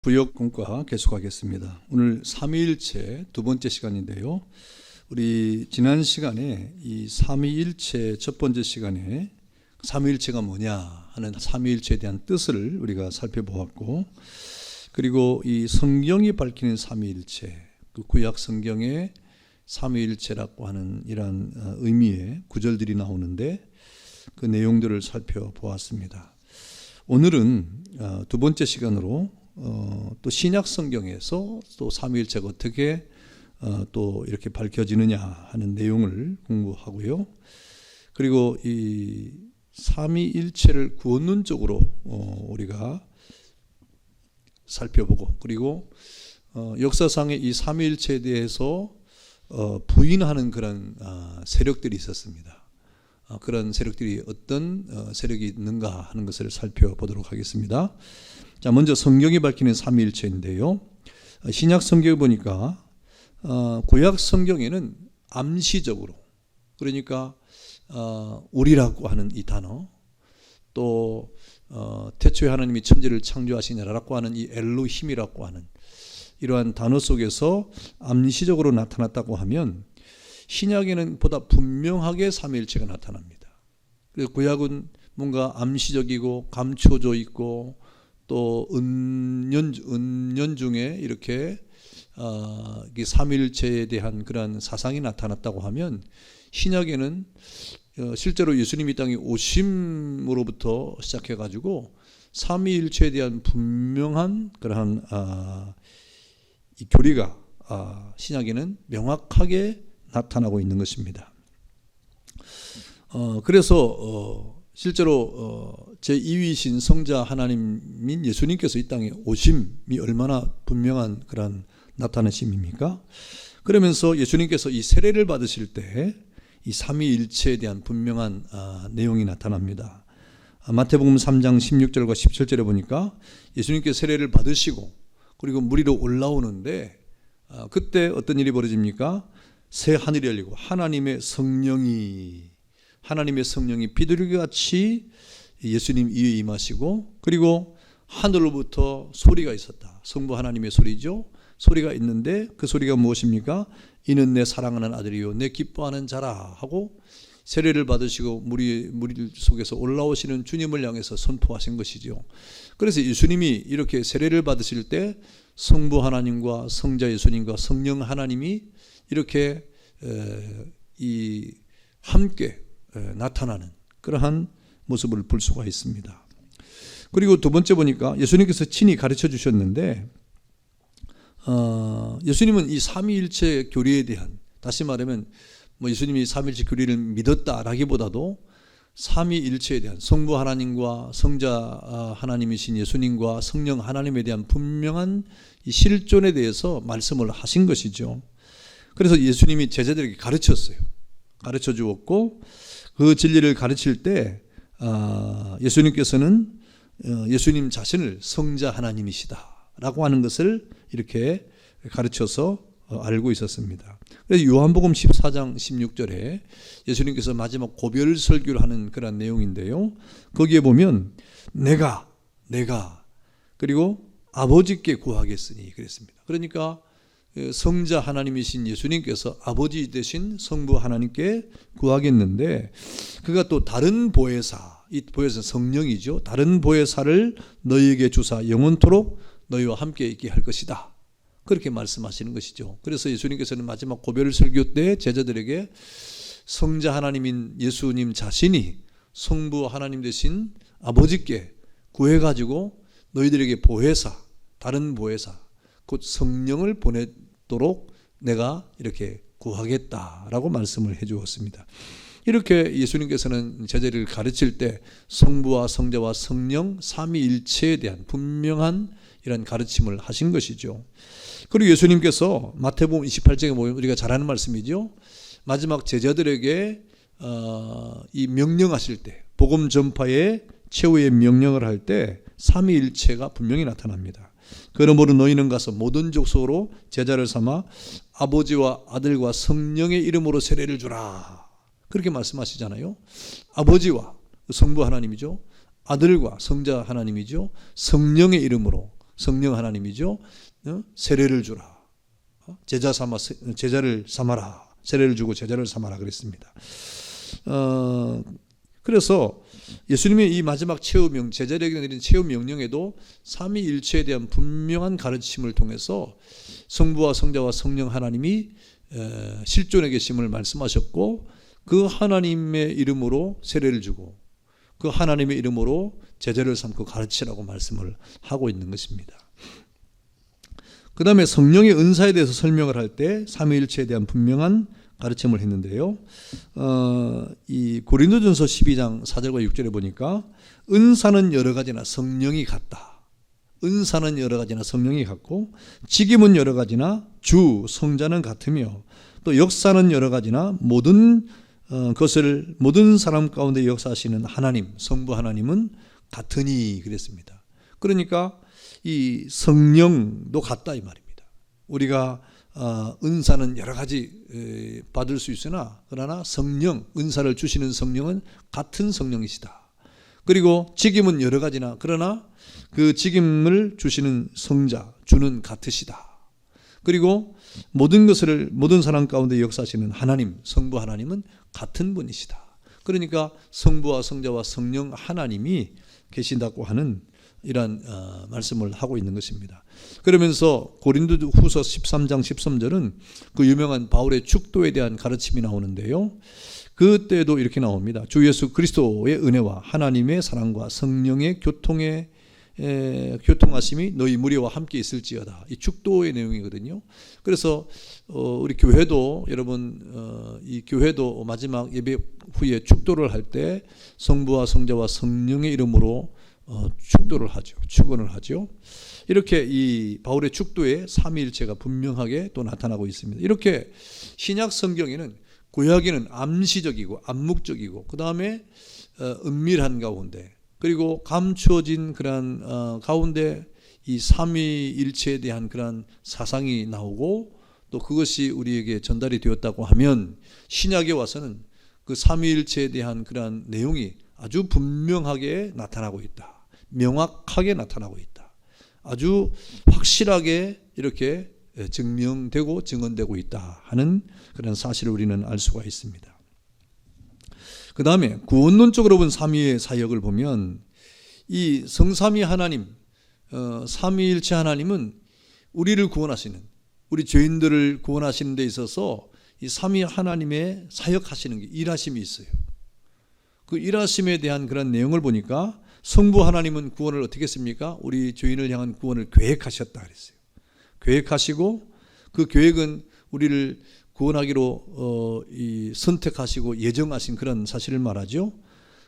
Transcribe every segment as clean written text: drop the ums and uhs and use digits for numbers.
구역 공과 계속하겠습니다. 오늘 삼위일체 두 번째 시간인데요. 우리 지난 시간에 이 삼위일체 첫 번째 시간에 삼위일체가 뭐냐 하는 삼위일체에 대한 뜻을 우리가 살펴보았고, 그리고 이 성경이 밝히는 삼위일체, 그 구약 성경의 삼위일체라고 하는 이러한 의미의 구절들이 나오는데 그 내용들을 살펴보았습니다. 오늘은 두 번째 시간으로 또 신약 성경에서 또 삼위일체가 어떻게 또 이렇게 밝혀지느냐 하는 내용을 공부하고요. 그리고 이 삼위일체를 구원론적으로 우리가 살펴보고, 그리고 역사상의 이 삼위일체에 대해서 부인하는 그런 세력들이 있었습니다. 그런 세력들이 어떤 세력이 있는가 하는 것을 살펴보도록 하겠습니다. 자, 먼저 성경이 밝히는 삼위일체인데요. 신약 성경에 보니까 구약 성경에는 암시적으로, 그러니까 우리라고 하는 이 단어, 또 태초에 하나님이 천지를 창조하시느라고 하는 이 엘로힘이라고 하는 이러한 단어 속에서 암시적으로 나타났다고 하면, 신약에는 보다 분명하게 삼위일체가 나타납니다. 그래서 구약은 뭔가 암시적이고 감춰져 있고 또 은연 중에 이렇게 삼위일체에 대한 그러한 사상이 나타났다고 하면, 신약에는 실제로 예수님이 땅에 오심으로부터 시작해가지고 삼위일체에 대한 분명한 그러한 이 교리가 신약에는 명확하게 나타나고 있는 것입니다. 그래서 실제로 제2위신 성자 하나님인 예수님께서 이 땅에 오심이 얼마나 분명한 그런 나타나심입니까? 그러면서 예수님께서 이 세례를 받으실 때 이 삼위일체에 대한 분명한 내용이 나타납니다. 마태복음 3장 16절과 17절에 보니까 예수님께서 세례를 받으시고 그리고 물 위로 올라오는데 그때 어떤 일이 벌어집니까? 새 하늘이 열리고 하나님의 성령이 비둘기같이 예수님 위에 임하시고, 그리고 하늘로부터 소리가 있었다. 성부 하나님의 소리죠. 소리가 있는데 그 소리가 무엇입니까? 이는 내 사랑하는 아들이요 내 기뻐하는 자라 하고 세례를 받으시고 물 속에서 올라오시는 주님을 향해서 선포하신 것이죠. 그래서 예수님이 이렇게 세례를 받으실 때 성부 하나님과 성자 예수님과 성령 하나님이 이렇게 함께 나타나는 그러한 모습을 볼 수가 있습니다. 그리고 두 번째 보니까 예수님께서 친히 가르쳐 주셨는데, 예수님은 이 삼위일체 교리에 대한, 다시 말하면 예수님이 삼위일체 교리를 믿었다라기보다도 삼위일체에 대한 성부 하나님과 성자 하나님이신 예수님과 성령 하나님에 대한 분명한 이 실존에 대해서 말씀을 하신 것이죠. 그래서 예수님이 제자들에게 가르쳐 주었고, 그 진리를 가르칠 때 예수님께서는 예수님 자신을 성자 하나님이시다라고 하는 것을 이렇게 가르쳐서 알고 있었습니다. 그래서 요한복음 14장 16절에 예수님께서 마지막 고별 설교를 하는 그런 내용인데요. 거기에 보면 내가 그리고 아버지께 구하겠으니 그랬습니다. 그러니까 성자 하나님이신 예수님께서 아버지 되신 성부 하나님께 구하겠는데, 그가 또 다른 보혜사, 이 보혜사 성령이죠. 다른 보혜사를 너희에게 주사 영원토록 너희와 함께 있게 할 것이다. 그렇게 말씀하시는 것이죠. 그래서 예수님께서는 마지막 고별 설교 때 제자들에게 성자 하나님인 예수님 자신이 성부 하나님 되신 아버지께 구해가지고 너희들에게 보혜사, 다른 보혜사, 곧 성령을 보내도록 내가 이렇게 구하겠다라고 말씀을 해 주었습니다. 이렇게 예수님께서는 제자를 가르칠 때 성부와 성자와 성령 삼위일체에 대한 분명한 이런 가르침을 하신 것이죠. 그리고 예수님께서 마태복음 28장에 보면 우리가 잘 아는 말씀이죠. 마지막 제자들에게 이 명령하실 때, 복음 전파의 최후의 명령을 할 때 삼위일체가 분명히 나타납니다. 그러므로 너희는 가서 모든 족속으로 제자를 삼아 아버지와 아들과 성령의 이름으로 세례를 주라. 그렇게 말씀하시잖아요. 아버지와 성부 하나님이죠. 아들과 성자 하나님이죠. 성령의 이름으로 성령 하나님이죠. 세례를 주라. 제자를 삼아라. 세례를 주고 제자를 삼아라 그랬습니다. 그래서 예수님의 이 마지막 제자에게 내린 체험 명령에도 삼위일체에 대한 분명한 가르침을 통해서 성부와 성자와 성령 하나님이 실존에 계심을 말씀하셨고, 그 하나님의 이름으로 세례를 주고 그 하나님의 이름으로 제자를 삼고 가르치라고 말씀을 하고 있는 것입니다. 그 다음에 성령의 은사에 대해서 설명을 할 때 삼위일체에 대한 분명한 가르침을 했는데요. 이 고린도전서 12장 4절과 6절에 보니까 은사는 여러 가지나 성령이 같다. 은사는 여러 가지나 성령이 같고, 직임은 여러 가지나 주 성자는 같으며, 또 역사는 여러 가지나 모든 사람 가운데 역사하시는 하나님, 성부 하나님은 같으니 그랬습니다. 그러니까 이 성령도 같다 이 말입니다. 우리가 은사는 여러 가지 받을 수 있으나, 그러나 성령, 은사를 주시는 성령은 같은 성령이시다. 그리고 직임은 여러 가지나, 그러나 그 직임을 주시는 성자, 주는 같으시다. 그리고 모든 사람 가운데 역사하시는 하나님, 성부 하나님은 같은 분이시다. 그러니까 성부와 성자와 성령 하나님이 계신다고 하는 이러한 말씀을 하고 있는 것입니다. 그러면서 고린도후서 13장 13절은 그 유명한 바울의 축도에 대한 가르침이 나오는데요. 그때도 이렇게 나옵니다. 주 예수 그리스도의 은혜와 하나님의 사랑과 성령의 교통하심이 너희 무리와 함께 있을지어다. 이 축도의 내용이거든요. 그래서 우리 교회도 여러분 이 교회도 마지막 예배 후에 축도를 할 때 성부와 성자와 성령의 이름으로 축도를 하죠. 축원을 하죠. 이렇게 이 바울의 축도에 삼위일체가 분명하게 또 나타나고 있습니다. 이렇게 신약 성경에는, 구약에는 암시적이고 암묵적이고, 그 다음에 은밀한 가운데, 그리고 감추어진 그러한 가운데 이 삼위일체에 대한 그러한 사상이 나오고, 또 그것이 우리에게 전달이 되었다고 하면, 신약에 와서는 그 삼위일체에 대한 그러한 내용이 아주 분명하게 나타나고 있다. 명확하게 나타나고 있다. 아주 확실하게 이렇게 증명되고 증언되고 있다 하는 그런 사실을 우리는 알 수가 있습니다. 그 다음에 구원론적으로 본 삼위의 사역을 보면, 이 성삼위 하나님, 삼위일체 하나님은 우리를 구원하시는, 우리 죄인들을 구원하시는 데 있어서 이 삼위 하나님의 사역하시는 게, 일하심이 있어요. 그 일하심에 대한 그런 내용을 보니까 성부 하나님은 구원을 어떻게 했습니까? 우리 죄인을 향한 구원을 계획하셨다 그랬어요. 계획하시고, 그 계획은 우리를 구원하기로 선택하시고 예정하신 그런 사실을 말하죠.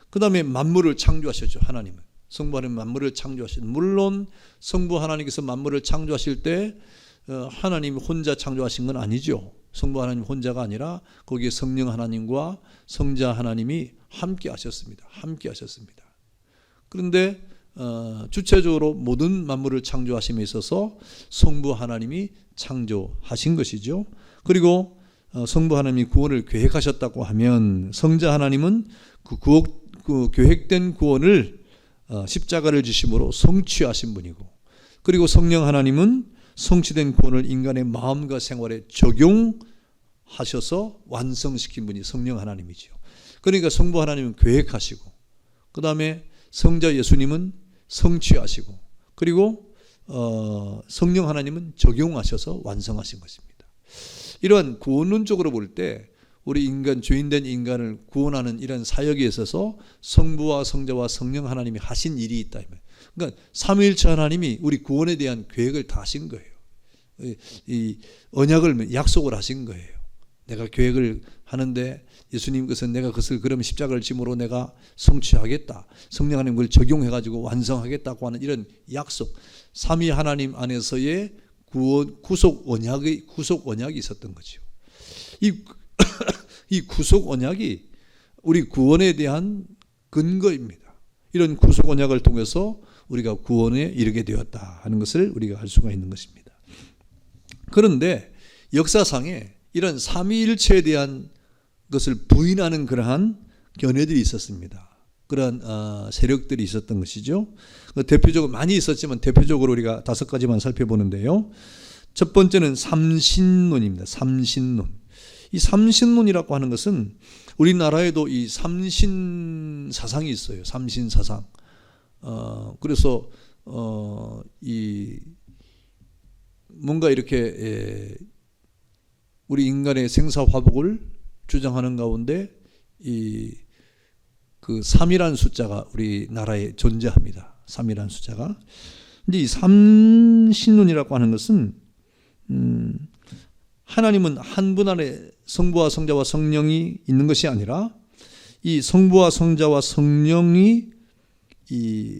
그 다음에 만물을 창조하셨죠. 하나님은, 성부 하나님 만물을 창조하셨죠. 물론 성부 하나님께서 만물을 창조하실 때 하나님 혼자 창조하신 건 아니죠. 성부 하나님 혼자가 아니라 거기에 성령 하나님과 성자 하나님이 함께 하셨습니다. 함께 하셨습니다. 그런데 주체적으로 모든 만물을 창조하심에 있어서 성부 하나님이 창조하신 것이죠. 그리고 성부 하나님이 구원을 계획하셨다고 하면, 성자 하나님은 그 계획된 구원을 십자가를 지심으로 성취하신 분이고, 그리고 성령 하나님은 성취된 구원을 인간의 마음과 생활에 적용하셔서 완성시킨 분이 성령 하나님이죠. 그러니까 성부 하나님은 계획하시고, 그 다음에 성자 예수님은 성취하시고, 그리고 성령 하나님은 적용하셔서 완성하신 것입니다. 이러한 구원론적으로 볼 때 우리 인간, 죄인된 인간을 구원하는 이런 사역에 있어서 성부와 성자와 성령 하나님이 하신 일이 있다. 그러니까 삼위일체 하나님이 우리 구원에 대한 계획을 다 하신 거예요. 이 언약을, 약속을 하신 거예요. 내가 계획을 하는데 예수님께서 내가 그것을 그러면 십자가를 짐으로 내가 성취하겠다, 성령 하나님 그걸 적용해가지고 완성하겠다고 하는 이런 약속, 삼위 하나님 안에서의 구속 언약이 있었던 거죠. 이 구속 언약이 우리 구원에 대한 근거입니다. 이런 구속 언약을 통해서 우리가 구원에 이르게 되었다 하는 것을 우리가 알 수가 있는 것입니다. 그런데 역사상에 이런 삼위일체에 대한 것을 부인하는 그러한 견해들이 있었습니다. 그런 세력들이 있었던 것이죠. 대표적으로 많이 있었지만 대표적으로 우리가 5가지만 살펴보는데요. 첫 번째는 삼신론입니다. 삼신론. 이 삼신론이라고 하는 것은 우리나라에도 이 삼신 사상이 있어요. 삼신 사상. 그래서 이 뭔가 이렇게 우리 인간의 생사화복을 주장하는 가운데 이 그 3이라는 숫자가 우리나라에 존재합니다. 3이라는 숫자가. 근데 이 삼신론이라고 하는 것은 하나님은 한 분 안에 성부와 성자와 성령이 있는 것이 아니라 이 성부와 성자와 성령이 이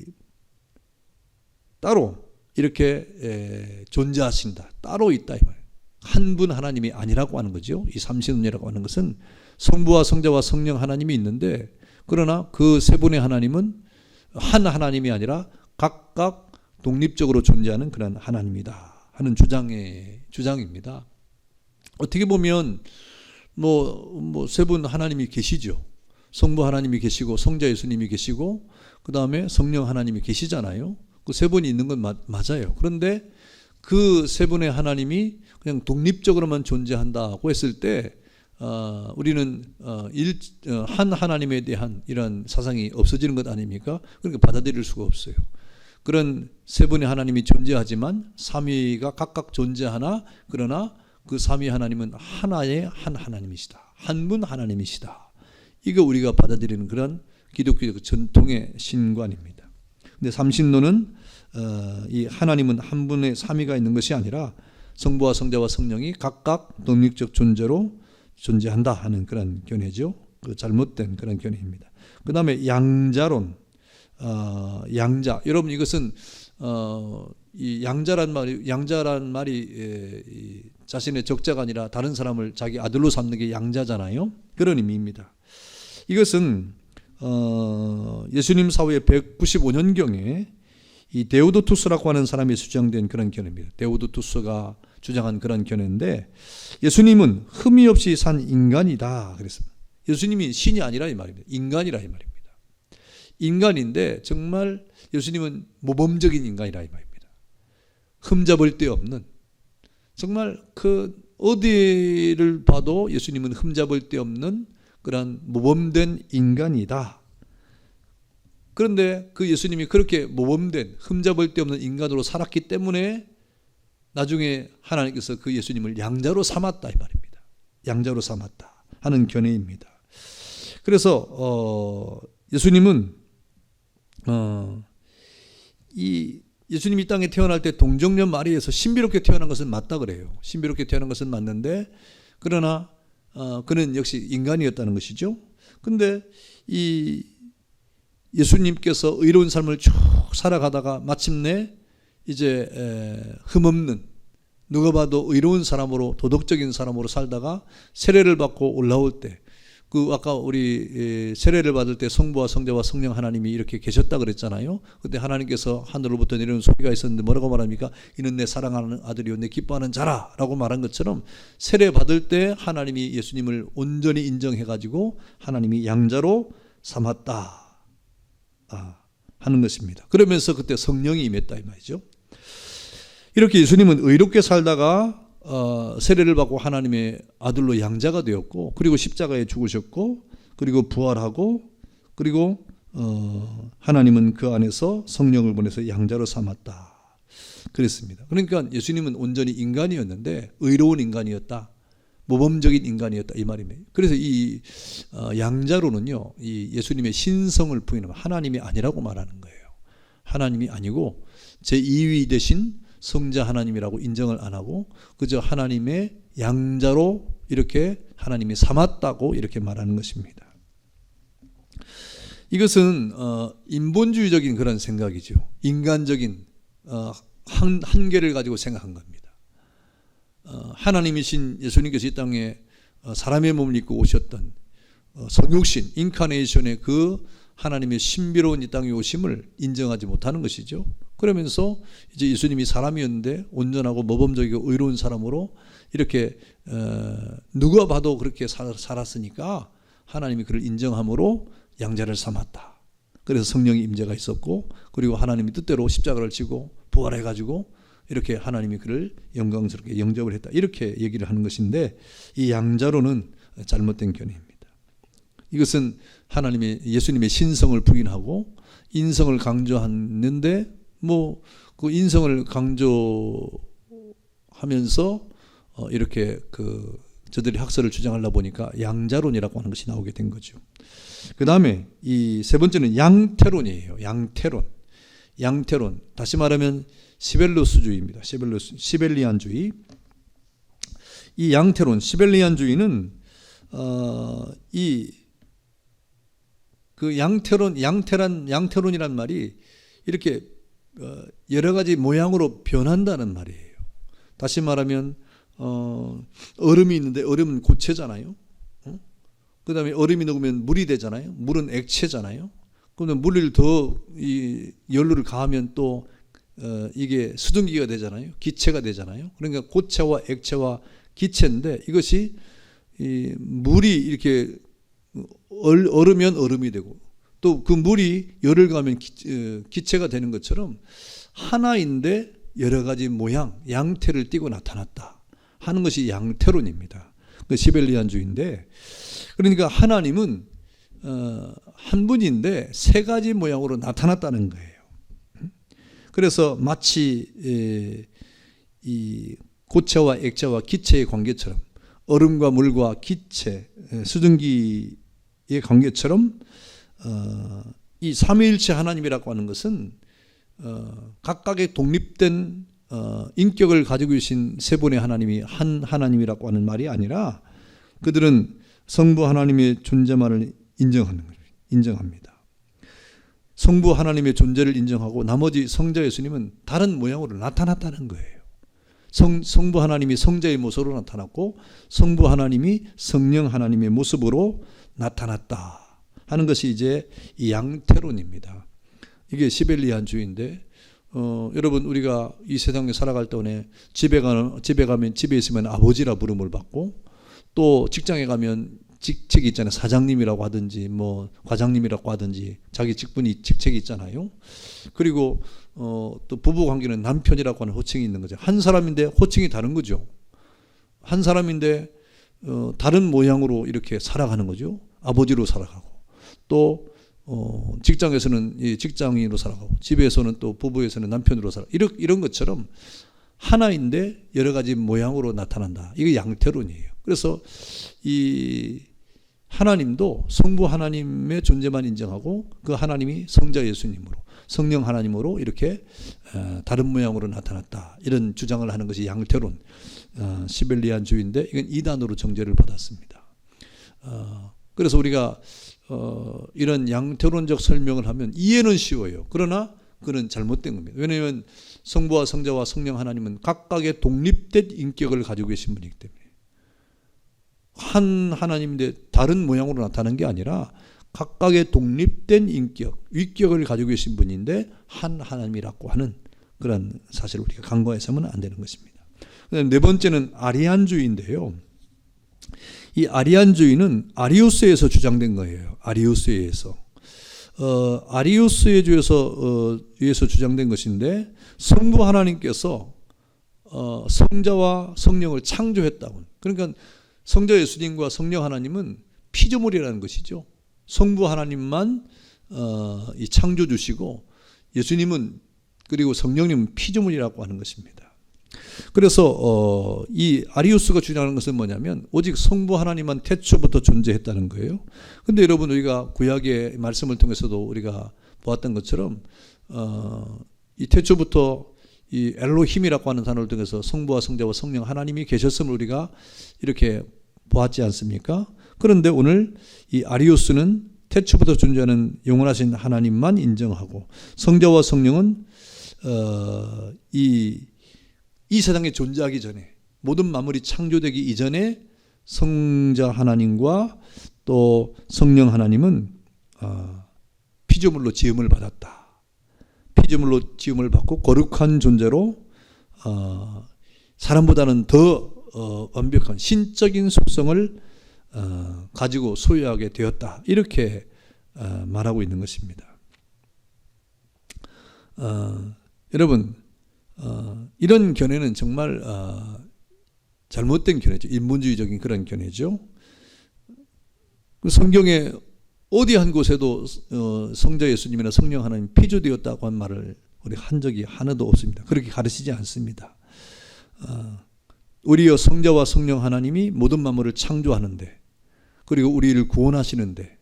따로 이렇게 존재하신다. 따로 있다 이 말이에요. 한 분 하나님이 아니라고 하는 거죠. 이 삼신론이라고 하는 것은 성부와 성자와 성령 하나님이 있는데 그러나 그 세 분의 하나님은 한 하나님이 아니라 각각 독립적으로 존재하는 그런 하나님이다 하는 주장입니다. 어떻게 보면 세 분 하나님이 계시죠. 성부 하나님이 계시고 성자 예수님이 계시고 그 다음에 성령 하나님이 계시잖아요. 그 세 분이 있는 건 맞아요. 그런데 그 세 분의 하나님이 그냥 독립적으로만 존재한다고 했을 때 우리는 한 하나님에 대한 이런 사상이 없어지는 것 아닙니까? 그러니까 받아들일 수가 없어요. 그런 세 분의 하나님이 존재하지만 삼위가 각각 존재하나 그러나 그 삼위 하나님은 하나의 한 하나님이시다. 한 분 하나님이시다. 이거 우리가 받아들이는 그런 기독교적 전통의 신관입니다. 근데 삼신론은 이 하나님은 한 분의 삼위가 있는 것이 아니라 성부와 성자와 성령이 각각 독립적 존재로 존재한다 하는 그런 견해죠. 그 잘못된 그런 견해입니다. 그 다음에 양자론, 양자. 여러분 이것은 이 양자란 말이 자신의 적자가 아니라 다른 사람을 자기 아들로 삼는 게 양자잖아요. 그런 의미입니다. 이것은 예수님 사후에 195년경에 이 데오도투스라고 하는 사람이 주장된 그런 견해입니다. 데오도투스가 주장한 그런 견해인데 예수님은 흠이 없이 산 인간이다 그랬습니다. 예수님이 신이 아니라 이 말입니다. 인간이라 이 말입니다. 인간인데 정말 예수님은 모범적인 인간이라 이 말입니다. 흠잡을 데 없는 정말 그 어디를 봐도 예수님은 흠잡을 데 없는 그런 모범된 인간이다. 그런데 그 예수님이 그렇게 모범된 흠잡을 데 없는 인간으로 살았기 때문에 나중에 하나님께서 그 예수님을 양자로 삼았다 이 말입니다. 양자로 삼았다 하는 견해입니다. 그래서 예수님은 예수님이 이 땅에 태어날 때 동정녀 마리에서 신비롭게 태어난 것은 맞다 그래요. 신비롭게 태어난 것은 맞는데 그러나 그는 역시 인간이었다는 것이죠. 근데 이 예수님께서 의로운 삶을 쭉 살아가다가 마침내 이제 흠없는 누가 봐도 의로운 사람으로 도덕적인 사람으로 살다가 세례를 받고 올라올 때 그 아까 우리 세례를 받을 때 성부와 성자와 성령 하나님이 이렇게 계셨다 그랬잖아요. 그때 하나님께서 하늘로부터 내려오는 소리가 있었는데 뭐라고 말합니까? 이는 내 사랑하는 아들이요 내 기뻐하는 자라 라고 말한 것처럼 세례 받을 때 하나님이 예수님을 온전히 인정해 가지고 하나님이 양자로 삼았다 하는 것입니다. 그러면서 그때 성령이 임했다 이 말이죠. 이렇게 예수님은 의롭게 살다가 세례를 받고 하나님의 아들로 양자가 되었고 그리고 십자가에 죽으셨고 그리고 부활하고 그리고 하나님은 그 안에서 성령을 보내서 양자로 삼았다 그랬습니다. 그러니까 예수님은 온전히 인간이었는데 의로운 인간이었다. 모범적인 인간이었다 이 말입니다. 그래서 이 양자로는요 이 예수님의 신성을 부인하면 하나님이 아니라고 말하는 거예요. 하나님이 아니고 제2위 대신 성자 하나님이라고 인정을 안 하고 그저 하나님의 양자로 이렇게 하나님이 삼았다고 이렇게 말하는 것입니다. 이것은 인본주의적인 그런 생각이죠. 인간적인 한계를 가지고 생각한 겁니다. 하나님이신 예수님께서 이 땅에 사람의 몸을 입고 오셨던 성육신 인카네이션의 그 하나님의 신비로운 이 땅에 오심을 인정하지 못하는 것이죠. 그러면서 이제 예수님이 사람이었는데 온전하고 모범적이고 의로운 사람으로 이렇게 누가 봐도 그렇게 살았으니까 하나님이 그를 인정함으로 양자를 삼았다. 그래서 성령의 임재가 있었고, 그리고 하나님이 뜻대로 십자가를 지고 부활해가지고 이렇게 하나님이 그를 영광스럽게 영접을 했다, 이렇게 얘기를 하는 것인데, 이 양자로는 잘못된 견해입니다. 이것은 하나님의 예수님의 신성을 부인하고 인성을 강조하는데, 뭐 그 인성을 강조하면서 이렇게 저들이 학설을 주장하려 보니까 양자론이라고 하는 것이 나오게 된 거죠. 그 다음에 이 세 번째는 양태론이에요. 양태론. 다시 말하면 시벨로스주의입니다. 시벨리안주의. 이 양태론, 시벨리안주의는 양태론이란 말이 이렇게 여러 가지 모양으로 변한다는 말이에요. 다시 말하면 얼음이 있는데 얼음은 고체잖아요. 그 다음에 얼음이 녹으면 물이 되잖아요. 물은 액체잖아요. 그러면 물을 더 이 연료를 가하면 또 이게 수증기가 되잖아요. 기체가 되잖아요. 그러니까 고체와 액체와 기체인데, 이것이 이 물이 이렇게 얼으면 얼음이 되고, 또 그 물이 열을 가하면 기체가 되는 것처럼 하나인데 여러 가지 모양, 양태를 띠고 나타났다 하는 것이 양태론입니다. 그 시벨리안주의인데, 그러니까 하나님은 한 분인데 세 가지 모양으로 나타났다는 거예요. 그래서 마치 이 고체와 액체와 기체의 관계처럼, 얼음과 물과 기체, 수증기의 관계처럼 이 삼위일체 하나님이라고 하는 것은 각각의 독립된 인격을 가지고 계신 세 분의 하나님이 한 하나님이라고 하는 말이 아니라, 그들은 성부 하나님의 존재만을 인정합니다. 성부 하나님의 존재를 인정하고 나머지 성자 예수님은 다른 모양으로 나타났다는 거예요. 성부 하나님이 성자의 모습으로 나타났고, 성부 하나님이 성령 하나님의 모습으로 나타났다 하는 것이 이제 이 양태론입니다. 이게 시벨리안주의인데, 여러분, 우리가 이 세상에 살아갈 동안에 집에 가면 집에 있으면 아버지라 부름을 받고, 또 직장에 가면 직책이 있잖아요. 사장님이라고 하든지 뭐 과장님이라고 하든지 자기 직책이 있잖아요. 그리고 또 부부 관계는 남편이라고 하는 호칭이 있는 거죠. 한 사람인데 호칭이 다른 거죠. 한 사람인데 다른 모양으로 이렇게 살아가는 거죠. 아버지로 살아가고, 또 직장에서는 직장인으로 살아가고, 집에서는 또 부부에서는 남편으로 살아가고, 이런 것처럼 하나인데 여러 가지 모양으로 나타난다. 이게 양태론이에요. 그래서 이 하나님도 성부 하나님의 존재만 인정하고, 그 하나님이 성자 예수님으로, 성령 하나님으로 이렇게 다른 모양으로 나타났다, 이런 주장을 하는 것이 양태론, 시벨리안주의인데, 이건 이단으로 정죄를 받았습니다. 그래서 우리가 이런 양태론적 설명을 하면 이해는 쉬워요. 그러나 그는 잘못된 겁니다. 왜냐하면 성부와 성자와 성령 하나님은 각각의 독립된 인격을 가지고 계신 분이기 때문에, 한 하나님인데 다른 모양으로 나타나는 게 아니라 각각의 독립된 인격, 위격을 가지고 계신 분인데 한 하나님이라고 하는 그런 사실을 우리가 간과해서는 안 되는 것입니다. 그다음에 네 번째는 아리안주의인데요. 이 아리안주의는 아리우스에서 주장된 거예요. 아리우스에서 의해서 주장된 것인데, 성부 하나님께서 성자와 성령을 창조했다고. 그러니까 성자 예수님과 성령 하나님은 피조물이라는 것이죠. 성부 하나님만 이 창조주시고, 예수님은, 그리고 성령님은 피조물이라고 하는 것입니다. 그래서 이 아리우스가 주장하는 것은 뭐냐면, 오직 성부 하나님만 태초부터 존재했다는 거예요. 근데 여러분, 우리가 구약의 말씀을 통해서도 우리가 보았던 것처럼 이 태초부터 이 엘로힘이라고 하는 단어를 통해서 성부와 성자와 성령 하나님이 계셨음을 우리가 이렇게 보았지 않습니까? 그런데 오늘 이 아리우스는 태초부터 존재하는 영원하신 하나님만 인정하고, 성자와 성령은 이 세상에 존재하기 전에, 모든 만물이 창조되기 이전에 성자 하나님과 또 성령 하나님은 피조물로 지음을 받았다. 피조물로 지음을 받고 거룩한 존재로 사람보다는 더 완벽한 신적인 속성을 가지고 소유하게 되었다, 이렇게 말하고 있는 것입니다. 여러분 이런 견해는 정말 잘못된 견해죠. 인본주의적인 그런 견해죠. 성경에 어디 한 곳에도 성자 예수님이나 성령 하나님 피조되었다고 한 말을 우리 한 적이 하나도 없습니다. 그렇게 가르치지 않습니다. 우리여 성자와 성령 하나님이 모든 만물을 창조하는데, 그리고 우리를 구원하시는데,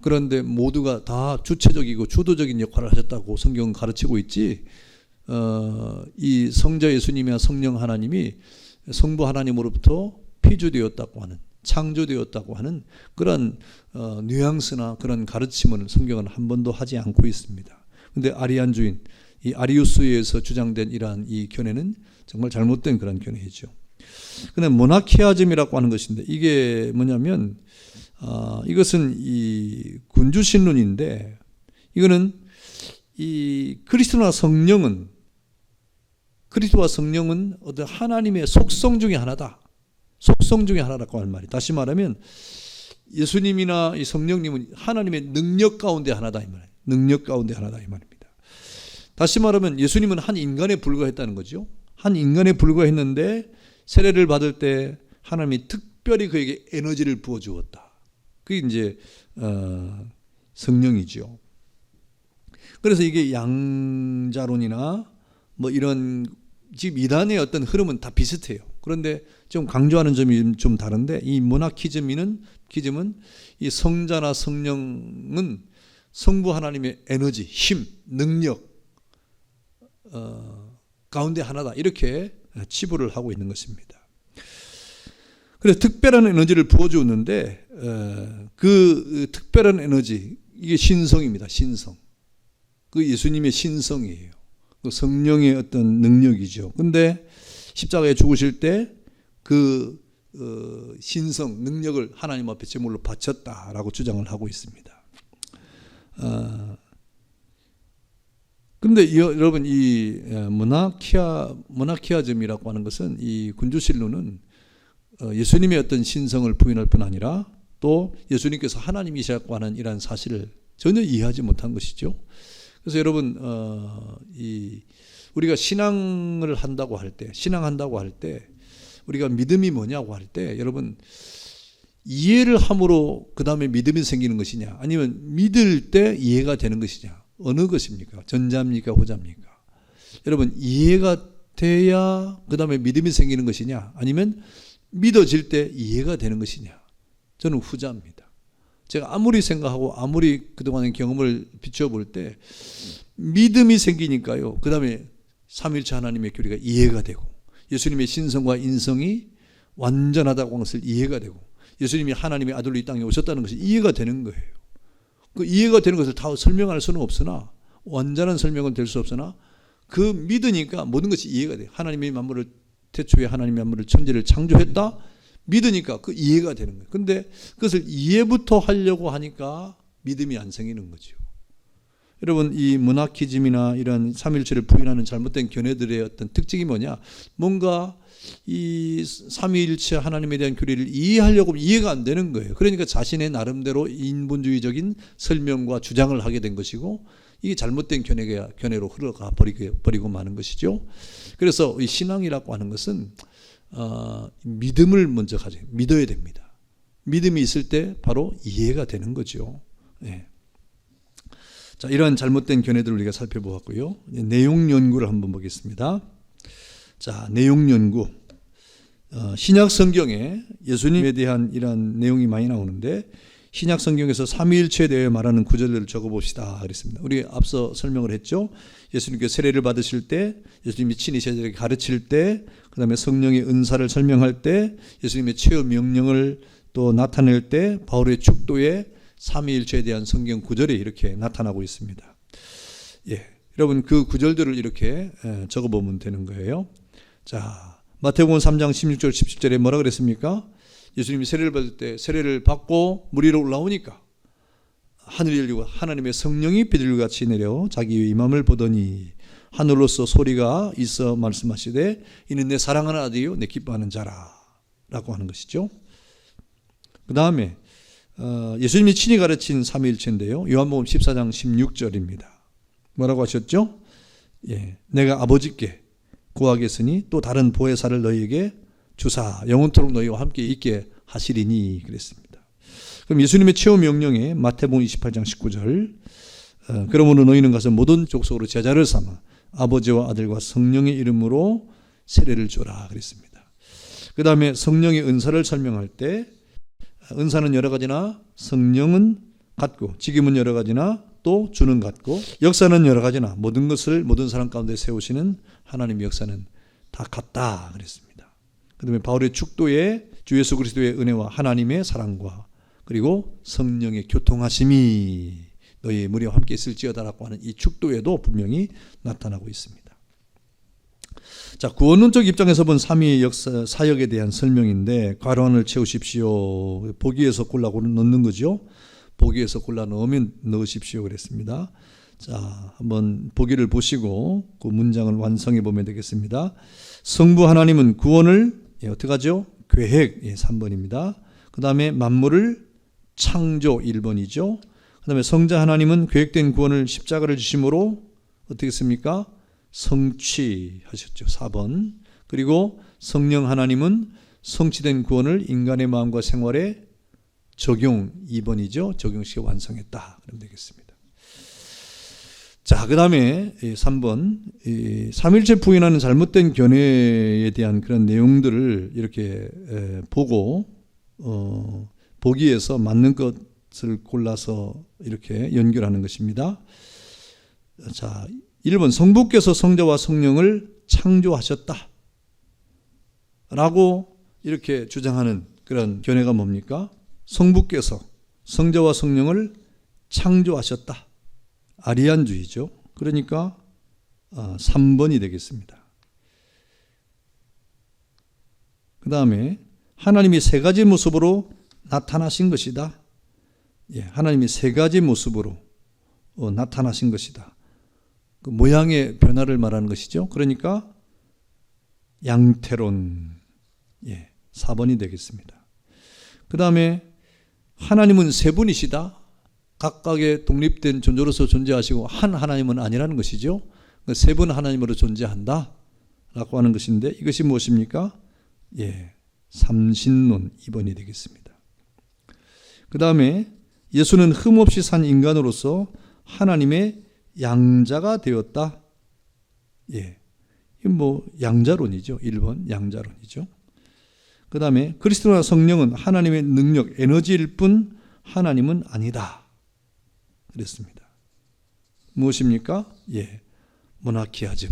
그런데 모두가 다 주체적이고 주도적인 역할을 하셨다고 성경은 가르치고 있지, 이 성자 예수님이나 성령 하나님이 성부 하나님으로부터 피조되었다고 하는, 창조되었다고 하는 그런 뉘앙스나 그런 가르침을 성경은 한 번도 하지 않고 있습니다. 그런데 아리안주의, 이 아리우스에서 주장된 이러한 이 견해는 정말 잘못된 그런 견해이죠. 근데 모나키아즘이라고 하는 것인데, 이게 뭐냐면 이것은 이 군주신론인데, 이거는 이 그리스도와 성령은 어떤 하나님의 속성 중에 하나다. 속성 중에 하나라고 할 말이. 다시 말하면 예수님이나 이 성령님은 하나님의 능력 가운데 하나다 이 말이에요. 능력 가운데 하나다 이 말입니다. 다시 말하면 예수님은 한 인간에 불과했다는 거죠. 한 인간에 불과했는데 세례를 받을 때 하나님이 특별히 그에게 에너지를 부어 주었다. 그게 이제 성령이죠. 그래서 이게 양자론이나 뭐 이런 지금 이단의 어떤 흐름은 다 비슷해요. 그런데 좀 강조하는 점이 좀 다른데, 이 모나키즘은 이 성자나 성령은 성부 하나님의 에너지, 힘, 능력 가운데 하나다, 이렇게 치부를 하고 있는 것입니다. 그래서 특별한 에너지를 부어주었는데 그 특별한 에너지, 이게 신성입니다. 신성. 그 예수님의 신성이에요. 그 성령의 어떤 능력이죠. 근데 십자가에 죽으실 때 그 신성, 능력을 하나님 앞에 제물로 바쳤다라고 주장을 하고 있습니다. 근데 여러분, 이 모나키아즘이라고 하는 것은, 이 군주신론은 예수님의 어떤 신성을 부인할 뿐 아니라 또 예수님께서 하나님이시라고 하는 이러한 사실을 전혀 이해하지 못한 것이죠. 그래서 여러분, 우리가 신앙을 한다고 할 때, 우리가 믿음이 뭐냐고 할 때, 여러분, 이해를 함으로 그 다음에 믿음이 생기는 것이냐, 아니면 믿을 때 이해가 되는 것이냐, 어느 것입니까? 전자입니까? 후자입니까? 여러분, 이해가 돼야 그 다음에 믿음이 생기는 것이냐, 아니면 믿어질 때 이해가 되는 것이냐? 저는 후자입니다. 제가 아무리 생각하고 아무리 그동안의 경험을 비춰볼 때 믿음이 생기니까요, 그 다음에 삼위일체 하나님의 교리가 이해가 되고, 예수님의 신성과 인성이 완전하다고 하는 것을 이해가 되고, 예수님이 하나님의 아들로 이 땅에 오셨다는 것이 이해가 되는 거예요. 그 이해가 되는 것을 다 설명할 수는 없으나, 완전한 설명은 될 수 없으나, 그 믿으니까 모든 것이 이해가 돼요. 하나님이 만물을, 태초에 하나님이 만물을, 천지를 창조했다, 믿으니까 그 이해가 되는 거예요. 근데 그것을 이해부터 하려고 하니까 믿음이 안 생기는 거죠. 여러분, 이 모나키즘이나 이런 삼위일체를 부인하는 잘못된 견해들의 어떤 특징이 뭐냐, 뭔가 이 삼위일체 하나님에 대한 교리를 이해하려고 하면 이해가 안 되는 거예요. 그러니까 자신의 나름대로 인본주의적인 설명과 주장을 하게 된 것이고, 이게 잘못된 견해로 흘러가 버리고 마는 것이죠. 그래서 이 신앙이라고 하는 것은 믿음을 먼저 가져요. 믿어야 됩니다. 믿음이 있을 때 바로 이해가 되는 거죠. 네. 자, 이러한 잘못된 견해들을 우리가 살펴보았고요. 내용 연구를 한번 보겠습니다. 자, 내용 연구. 신약 성경에 예수님에 대한 이러한 내용이 많이 나오는데, 신약 성경에서 삼위일체에 대해 말하는 구절들을 적어봅시다 그랬습니다. 우리 앞서 설명을 했죠. 예수님께서 세례를 받으실 때, 예수님이 친히 제자들에게 가르칠 때, 그 다음에 성령의 은사를 설명할 때, 예수님의 최후 명령을 또 나타낼 때, 바울의 축도에 삼위일체에 대한 성경 구절이 이렇게 나타나고 있습니다. 예, 여러분, 그 구절들을 이렇게 적어보면 되는 거예요. 자, 마태복음 3장 16절 17절에 뭐라 그랬습니까? 예수님이 세례를 받을 때, 세례를 받고 물 위로 올라오니까 하늘이 열리고 하나님의 성령이 비둘기같이 내려 자기 위에 임함을 보더니 하늘로서 소리가 있어 말씀하시되, 이는 내 사랑하는 아들이요 내 기뻐하는 자라 라고 하는 것이죠. 그 다음에 예수님이 친히 가르친 삼위일체인데요, 요한복음 14장 16절입니다. 뭐라고 하셨죠? 내가 아버지께 구하겠으니 또 다른 보혜사를 너희에게 주사 영원토록 너희와 함께 있게 하시리니 그랬습니다. 그럼 예수님의 최후 명령에 마태복음 28장 19절 그러므로 너희는 가서 모든 족속으로 제자를 삼아 아버지와 아들과 성령의 이름으로 세례를 주라 그랬습니다. 그 다음에 성령의 은사를 설명할 때 은사는 여러 가지나 성령은 같고 직임은 여러 가지나 또 주는 같고 역사는 여러 가지나 모든 것을 모든 사람 가운데 세우시는 하나님의 역사는 다 같다 그랬습니다. 그 다음에 바울의 축도에 주 예수 그리스도의 은혜와 하나님의 사랑과 그리고 성령의 교통하심이 너희 무리와 함께 있을지어다라고 하는 이 축도에도 분명히 나타나고 있습니다. 자, 구원론적 입장에서 본 삼위의 역사, 사역에 대한 설명인데 괄호안을 채우십시오. 보기에서 골라 넣는 거죠. 보기에서 골라 넣으면 넣으십시오 그랬습니다. 자, 한번 보기를 보시고 그 문장을 완성해 보면 되겠습니다. 성부 하나님은 구원을 어떻게 하죠? 계획 3번입니다. 그 다음에 만물을 창조 1번이죠. 그 다음에 성자 하나님은 계획된 구원을 십자가를 주심으로 어떻게 했습니까? 성취하셨죠. 4번. 그리고 성령 하나님은 성취된 구원을 인간의 마음과 생활에 적용 2번이죠. 적용시켜 완성했다. 그러면 되겠습니다. 자, 그 다음에 3번. 삼일체 부인하는 잘못된 견해에 대한 그런 내용들을 이렇게 보고 보기에서 맞는 것을 골라서 이렇게 연결하는 것입니다. 자, 1번 성부께서 성자와 성령을 창조하셨다 라고 이렇게 주장하는 그런 견해가 뭡니까? 성부께서 성자와 성령을 창조하셨다. 아리안주의죠. 그러니까 3번이 되겠습니다. 그 다음에 하나님이 세 가지 모습으로 나타나신 것이다. 하나님이 세 가지 모습으로 나타나신 것이다. 그 모양의 변화를 말하는 것이죠. 그러니까 양태론 4번이 되겠습니다. 그 다음에 하나님은 세 분이시다. 각각의 독립된 존재로서 존재하시고 한 하나님은 아니라는 것이죠. 세 분 하나님으로 존재한다 라고 하는 것인데 이것이 무엇입니까? 삼신론 2번이 되겠습니다. 그 다음에 예수는 흠없이 산 인간으로서 하나님의 양자가 되었다. 이건 양자론이죠. 1번 양자론이죠. 그 다음에 그리스도나 성령은 하나님의 능력, 에너지일 뿐 하나님은 아니다. 그랬습니다. 무엇입니까? 모나키아즘.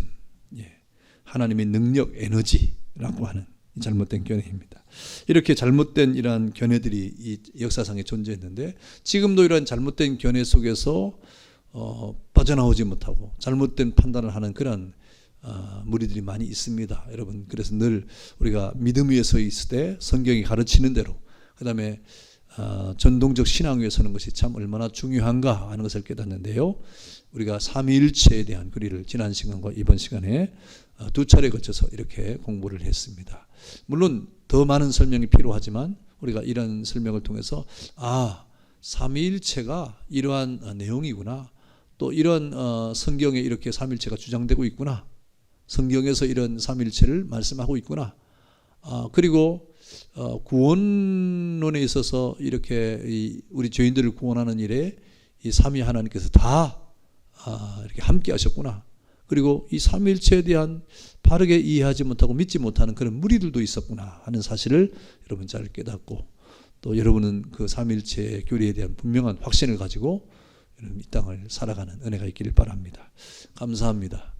하나님의 능력, 에너지라고 하는 잘못된 견해입니다. 이렇게 잘못된 이러한 견해들이 이 역사상에 존재했는데 지금도 이러한 잘못된 견해 속에서 빠져나오지 못하고 잘못된 판단을 하는 그런 무리들이 많이 있습니다. 여러분, 그래서 늘 우리가 믿음 위에 서 있을 때 성경이 가르치는 대로 그 다음에 전동적 신앙 위에 서는 것이 참 얼마나 중요한가 하는 것을 깨닫는데요. 우리가 삼위일체에 대한 교리를 지난 시간과 이번 시간에 두 차례 거쳐서 이렇게 공부를 했습니다. 물론 더 많은 설명이 필요하지만 우리가 이런 설명을 통해서 삼위일체가 이러한 내용이구나. 또 이런 성경에 이렇게 삼일체가 주장되고 있구나. 성경에서 이런 삼일체를 말씀하고 있구나. 그리고 구원론에 있어서 이렇게 우리 죄인들을 구원하는 일에 이 삼위 하나님께서 다 이렇게 함께 하셨구나. 그리고 이 삼일체에 대한 바르게 이해하지 못하고 믿지 못하는 그런 무리들도 있었구나 하는 사실을 여러분 잘 깨닫고 또 여러분은 그 삼일체의 교리에 대한 분명한 확신을 가지고 이 땅을 살아가는 은혜가 있기를 바랍니다. 감사합니다.